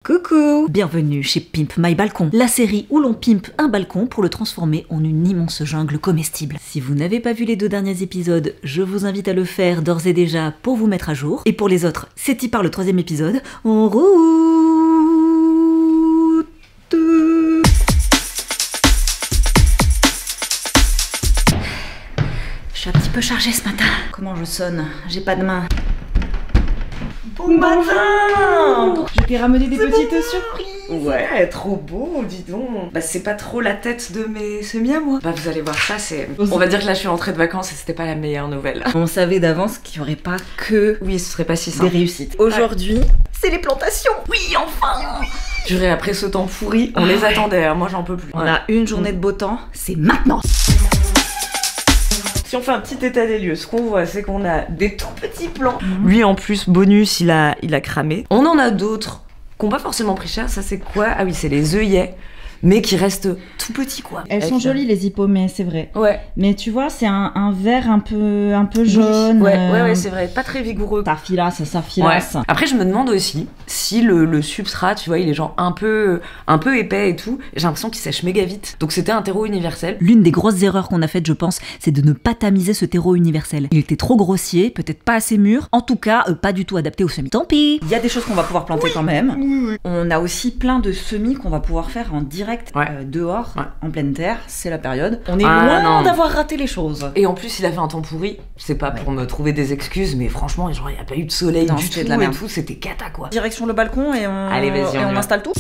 Coucou! Bienvenue chez Pimp My Balcon, la série où l'on pimpe un balcon pour le transformer en une immense jungle comestible. Si vous n'avez pas vu les 2 derniers épisodes, je vous invite à le faire d'ores et déjà pour vous mettre à jour. Et pour les autres, c'est y par le 3e épisode. En route! Je suis un petit peu chargée ce matin. Comment je sonne? J'ai pas de main. Bon matin! Je t'ai ramené des petites surprises. Ouais, trop beau, dis donc. Bah c'est pas trop la tête de mes semis à moi. Bah vous allez voir ça, c'est... On va dire que là je suis rentrée de vacances et c'était pas la meilleure nouvelle. On savait d'avance qu'il y aurait pas que Oui, ce serait pas si simple. des réussites. Aujourd'hui, c'est les plantations. Oui, enfin! Jurez, après ce temps pourri, on les attendait, hein. Moi j'en peux plus. On a une journée de beau temps, c'est maintenant. Si on fait un petit état des lieux, ce qu'on voit, c'est qu'on a des tout petits plants. Lui, en plus, bonus, il a cramé. On en a d'autres qui n'ont pas forcément pris cher. Ça, c'est quoi? Ah oui, c'est les œillets, mais qui restent tout petits, quoi. Elles sont jolies, les hippomées, c'est vrai. Ouais. Mais tu vois, c'est un vert un peu jaune. Ouais, c'est vrai. Pas très vigoureux. Ça filasse. Ouais. Après, je me demande aussi si le substrat, tu vois, il est genre un peu épais et tout. J'ai l'impression qu'il sèche méga vite. Donc c'était un terreau universel. L'une des grosses erreurs qu'on a faites, je pense, c'est de ne pas tamiser ce terreau universel. Il était trop grossier, peut-être pas assez mûr, en tout cas, pas du tout adapté aux semis. Tant pis. Il y a des choses qu'on va pouvoir planter quand même. Oui. On a aussi plein de semis qu'on va pouvoir faire en direct dehors, en pleine terre. C'est la période. On est loin d'avoir raté les choses. Et en plus, il avait un temps pourri. C'est pas pour me trouver des excuses, mais franchement, genre, il n'y a pas eu de soleil du tout de la merde. et tout. C'était cata, quoi. Direction le balcon et on, Allez, vas-y, on installe tout.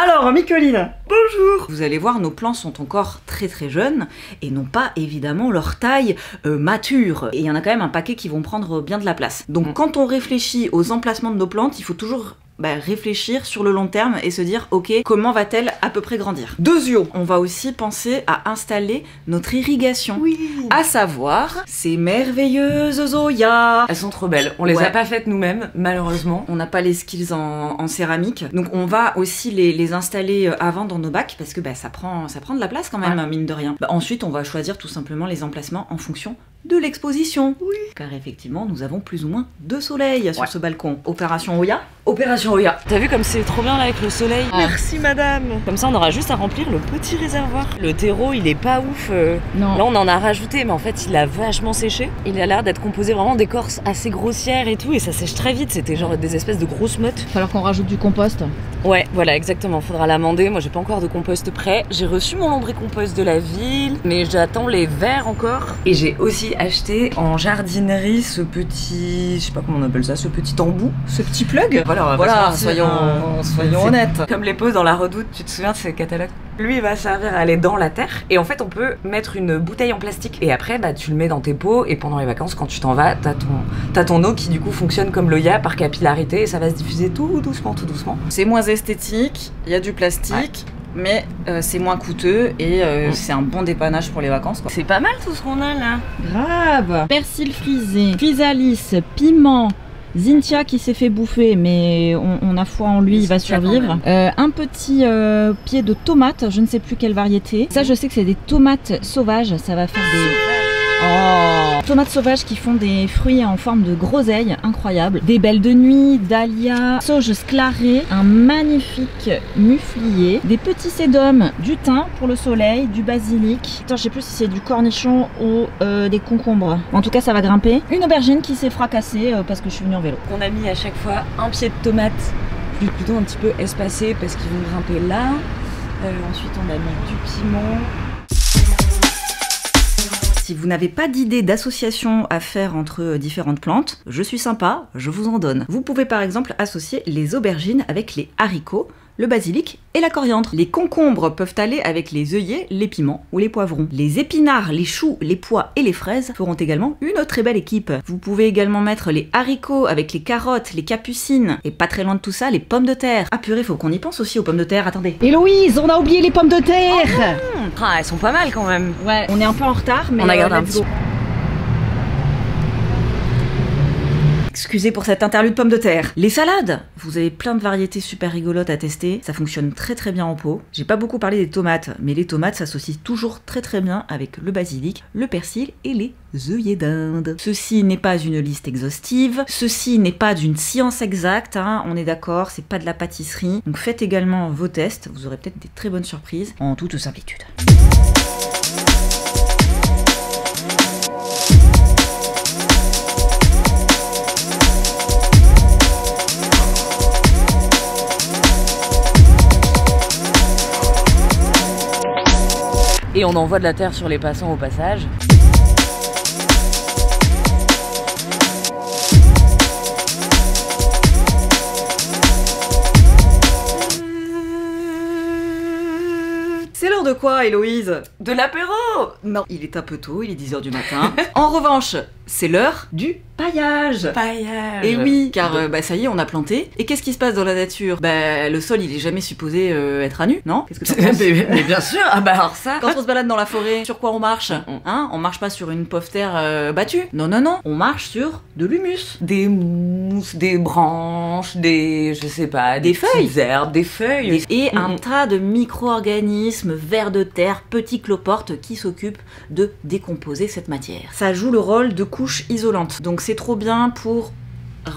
Alors, Micheline, bonjour! Vous allez voir, nos plants sont encore très jeunes et n'ont pas évidemment leur taille mature. Et il y en a quand même un paquet qui vont prendre bien de la place. Donc quand on réfléchit aux emplacements de nos plantes, il faut toujours réfléchir sur le long terme et se dire ok, comment va-t-elle à peu près grandir? Deuxièmement, on va aussi penser à installer notre irrigation. Oui. À savoir, ces merveilleuses Zoya. Elles sont trop belles. On les a pas faites nous-mêmes, malheureusement. On n'a pas les skills en céramique. Donc on va aussi les installer avant dans nos bacs parce que ça prend de la place quand même, mine de rien. Ensuite, on va choisir tout simplement les emplacements en fonction de l'exposition. Oui. Car effectivement, nous avons plus ou moins 2 soleils sur ce balcon. Opération Oya. Opération Oya. T'as vu comme c'est trop bien là avec le soleil? Merci madame. Comme ça, on aura juste à remplir le petit réservoir. Le terreau, il est pas ouf. Non. Là, on en a rajouté, mais en fait, il a vachement séché. Il a l'air d'être composé vraiment d'écorces assez grossières et tout, et ça sèche très vite. C'était genre des espèces de grosses meutes. Il va falloir qu'on rajoute du compost. Ouais, voilà, exactement. Faudra l'amender. Moi, j'ai pas encore de compost prêt. J'ai reçu mon lombricompost de la ville, mais j'attends les verres encore. Et j'ai aussi acheté en jardinerie ce petit, je sais pas comment on appelle ça, ce petit embout, ce petit plug. Voilà, soyons honnêtes. Comme les posts dans la Redoute, tu te souviens de ces catalogues? Lui, il va servir à aller dans la terre. Et en fait, on peut mettre une bouteille en plastique. Et après, tu le mets dans tes pots. Et pendant les vacances, quand tu t'en vas, t'as ton eau qui du coup fonctionne comme l'Oya par capillarité. Et ça va se diffuser tout doucement. C'est moins esthétique, il y a du plastique. Mais c'est moins coûteux et c'est un bon dépannage pour les vacances, quoi. C'est pas mal tout ce qu'on a là. Grave. Persil frisé, chrysalis, piment, Zintia qui s'est fait bouffer, mais on a foi en lui, il va survivre. Un petit pied de tomate, je ne sais plus quelle variété. Ça, je sais que c'est des tomates sauvages, ça va faire des... Oh, tomates sauvages qui font des fruits en forme de groseille, incroyable. Des belles de nuit, dahlia, sauge sclarée, un magnifique muflier, des petits sédums, du thym pour le soleil, du basilic. Attends, je sais plus si c'est du cornichon ou des concombres. En tout cas, ça va grimper. Une aubergine qui s'est fracassée parce que je suis venue en vélo. On a mis à chaque fois un pied de tomate, plutôt un petit peu espacé parce qu'ils vont grimper là. Ensuite, on a mis du piment. Si vous n'avez pas d'idée d'association à faire entre différentes plantes, je suis sympa, je vous en donne. Vous pouvez par exemple associer les aubergines avec les haricots, le basilic et la coriandre. Les concombres peuvent aller avec les œillets, les piments ou les poivrons. Les épinards, les choux, les pois et les fraises feront également une très belle équipe. Vous pouvez également mettre les haricots avec les carottes, les capucines et pas très loin de tout ça, les pommes de terre. Ah purée, faut qu'on y pense aussi aux pommes de terre, attendez. Héloïse, on a oublié les pommes de terre. Elles sont pas mal quand même. Ouais, on est un peu en retard, mais on a gardé un petit. Excusez pour cette interlude pomme de terre. Les salades, vous avez plein de variétés super rigolotes à tester, ça fonctionne très très bien en pot. J'ai pas beaucoup parlé des tomates, mais les tomates s'associent toujours très très bien avec le basilic, le persil et les œillets d'Inde. Ceci n'est pas une liste exhaustive, ceci n'est pas d'une science exacte, hein, on est d'accord, c'est pas de la pâtisserie. Donc faites également vos tests, vous aurez peut-être des très bonnes surprises en toute simplitude. Et on envoie de la terre sur les passants au passage. C'est l'heure de quoi, Héloïse? De l'apéro! Non, il est un peu tôt, il est 10h du matin. En revanche, c'est l'heure du paillage. Paillage. Et oui, car ça y est, on a planté. Et qu'est-ce qui se passe dans la nature? Le sol, il est jamais supposé être à nu, non? Qu'est-ce que t'en penses? mais bien sûr, ah bah alors ça. Quand on se balade dans la forêt, sur quoi on marche? Hein? On marche pas sur une pauvre terre battue. Non, non, non. On marche sur de l'humus. Des mousses, des branches, des, je sais pas, des feuilles, petites herbes, des feuilles. Et un tas de micro-organismes, vers de terre, petits cloportes qui s'occupent de décomposer cette matière. Ça joue le rôle de couche isolante. Donc c'est trop bien pour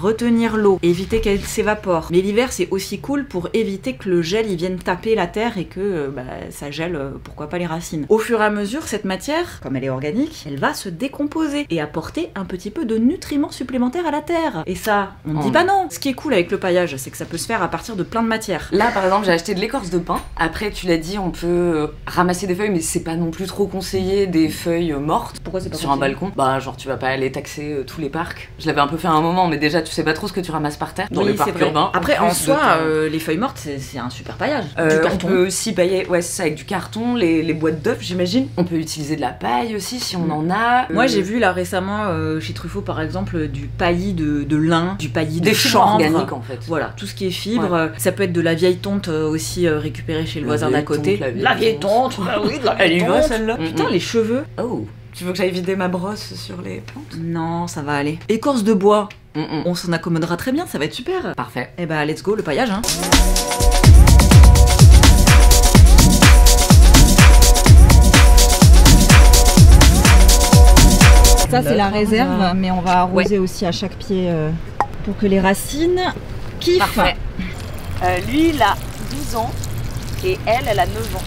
retenir l'eau, éviter qu'elle s'évapore. Mais l'hiver, c'est aussi cool pour éviter que le gel il vienne taper la terre et que ça gèle, pourquoi pas les racines. Au fur et à mesure, cette matière, comme elle est organique, elle va se décomposer et apporter un petit peu de nutriments supplémentaires à la terre. Et ça, on ne dit pas non. Ce qui est cool avec le paillage, c'est que ça peut se faire à partir de plein de matières. Là, par exemple, j'ai acheté de l'écorce de pin. Après, tu l'as dit, on peut ramasser des feuilles, mais c'est pas non plus trop conseillé des feuilles mortes. Pourquoi c'est pas sur un balcon? Bah, genre, tu vas pas aller taxer tous les parcs. Je l'avais un peu fait à un moment, mais déjà, tu sais pas trop ce que tu ramasses par terre dans les parcs urbains. Après, en soi, les feuilles mortes, c'est un super paillage. Du carton. On peut aussi pailler, ouais, c'est ça, avec du carton, les boîtes d'œufs, j'imagine. On peut utiliser de la paille aussi, si on en a. Moi, j'ai vu là récemment, chez Truffaut, par exemple, du paillis de lin, du paillis de des chanvre. Des fibres organiques, en fait. Voilà, tout ce qui est fibres. Ouais. Ça peut être de la vieille tonte aussi récupérée chez le voisin d'à côté. La vieille tonte, bah oui, de la vieille tonte. Elle y va, celle-là. Putain, les cheveux. Oh. Tu veux que j'aille vider ma brosse sur les plantes? Non, ça va aller. Écorce de bois, on s'en accommodera très bien, ça va être super. Parfait. Et bah, let's go, le paillage, hein. Ça, c'est la réserve, mais on va arroser aussi à chaque pied pour que les racines kiffent. Parfait. Lui, il a 12 ans et elle a 9 ans.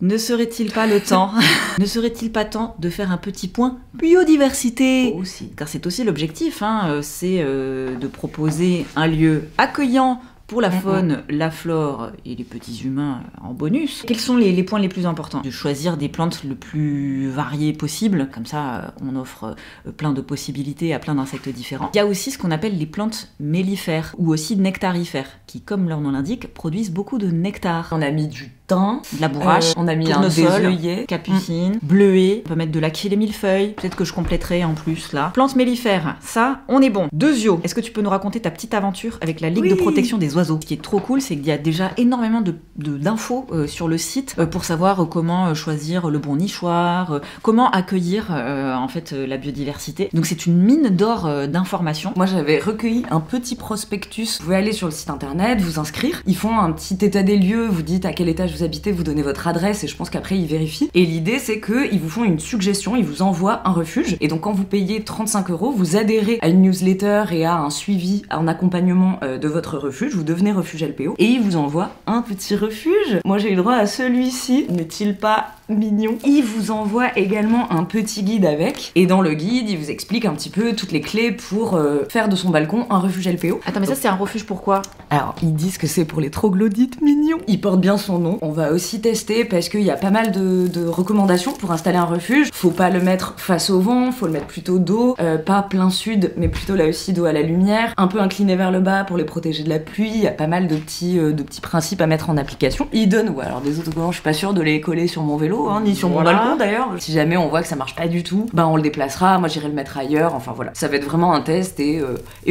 Ne serait-il pas le temps, ne serait-il pas temps de faire un petit point biodiversité aussi? Car c'est aussi l'objectif, hein, c'est de proposer un lieu accueillant pour la faune, la flore et les petits humains en bonus. Quels sont les points les plus importants? De choisir des plantes le plus variées possible, comme ça on offre plein de possibilités à plein d'insectes différents. Il y a aussi ce qu'on appelle les plantes mellifères ou aussi nectarifères, qui comme leur nom l'indique, produisent beaucoup de nectar. On a mis du thym, de la bourrache, on a mis des œillets, capucine, bleuet, on peut mettre de l'aquil et millefeuille, peut-être que je compléterai en plus là. Plantes mellifères, ça, on est bon. Deuxio, est-ce que tu peux nous raconter ta petite aventure avec la Ligue de protection des oiseaux? Ce qui est trop cool, c'est qu'il y a déjà énormément d'infos sur le site pour savoir comment choisir le bon nichoir, comment accueillir en fait la biodiversité. Donc c'est une mine d'or d'informations. Moi j'avais recueilli un petit prospectus. Vous pouvez aller sur le site internet, vous inscrire. Ils font un petit état des lieux, vous dites à quel étage vous habitez, vous donnez votre adresse et je pense qu'après ils vérifient. Et l'idée c'est qu'ils vous font une suggestion, ils vous envoient un refuge. Et donc quand vous payez 35 €, vous adhérez à une newsletter et à un suivi, à un accompagnement de votre refuge. Vous devenez refuge LPO et il vous envoie un petit refuge. Moi j'ai eu le droit à celui-ci, n'est-il pas mignon? Il vous envoie également un petit guide avec et dans le guide il vous explique un petit peu toutes les clés pour faire de son balcon un refuge LPO. Attends mais donc, ça c'est un refuge pourquoi? Alors ils disent que c'est pour les troglodytes mignons. Il porte bien son nom. On va aussi tester parce qu'il y a pas mal de recommandations pour installer un refuge. Faut pas le mettre face au vent, faut le mettre plutôt dos, pas plein sud mais plutôt là aussi dos à la lumière, un peu incliné vers le bas pour les protéger de la pluie. Il y a pas mal de petits principes à mettre en application. Il donne, alors des autocollants, je suis pas sûre de les coller sur mon vélo, oiseau, hein, ni sur mon balcon d'ailleurs. Si jamais on voit que ça marche pas du tout, bah on le déplacera, moi j'irai le mettre ailleurs, enfin voilà. Ça va être vraiment un test et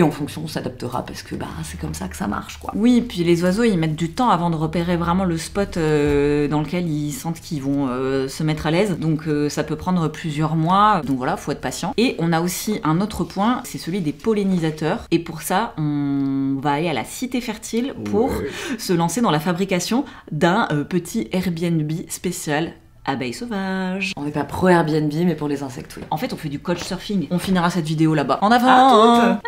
en fonction on s'adaptera parce que bah c'est comme ça que ça marche quoi. Oui, puis les oiseaux ils mettent du temps avant de repérer vraiment le spot dans lequel ils sentent qu'ils vont se mettre à l'aise, donc ça peut prendre plusieurs mois, donc voilà, faut être patient. Et on a aussi un autre point, c'est celui des pollinisateurs, et pour ça on va aller à la Cité Fertile pour se lancer dans la fabrication d'un petit Airbnb spécial abeilles sauvages. On n'est pas pro Airbnb, mais pour les insectes, oui. En fait, on fait du couchsurfing. On finira cette vidéo là-bas. En avant.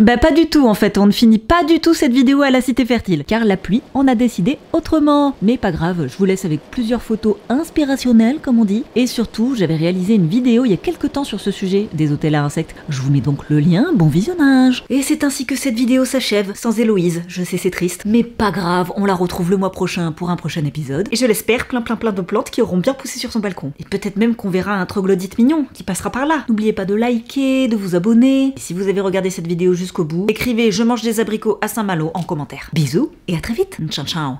Bah pas du tout en fait, on ne finit pas du tout cette vidéo à la Cité Fertile, car la pluie en a décidé autrement. Mais pas grave, je vous laisse avec plusieurs photos inspirationnelles comme on dit, et surtout j'avais réalisé une vidéo il y a quelques temps sur ce sujet des hôtels à insectes. Je vous mets donc le lien, bon visionnage. Et c'est ainsi que cette vidéo s'achève, sans Héloïse. Je sais c'est triste, mais pas grave, on la retrouve le mois prochain pour un prochain épisode, et je l'espère plein de plantes qui auront bien poussé sur son balcon. Et peut-être même qu'on verra un troglodyte mignon qui passera par là. N'oubliez pas de liker, de vous abonner. Et si vous avez regardé cette vidéo jusqu'au bout, écrivez « Je mange des abricots à Saint-Malo » en commentaire. Bisous et à très vite. Ciao ciao.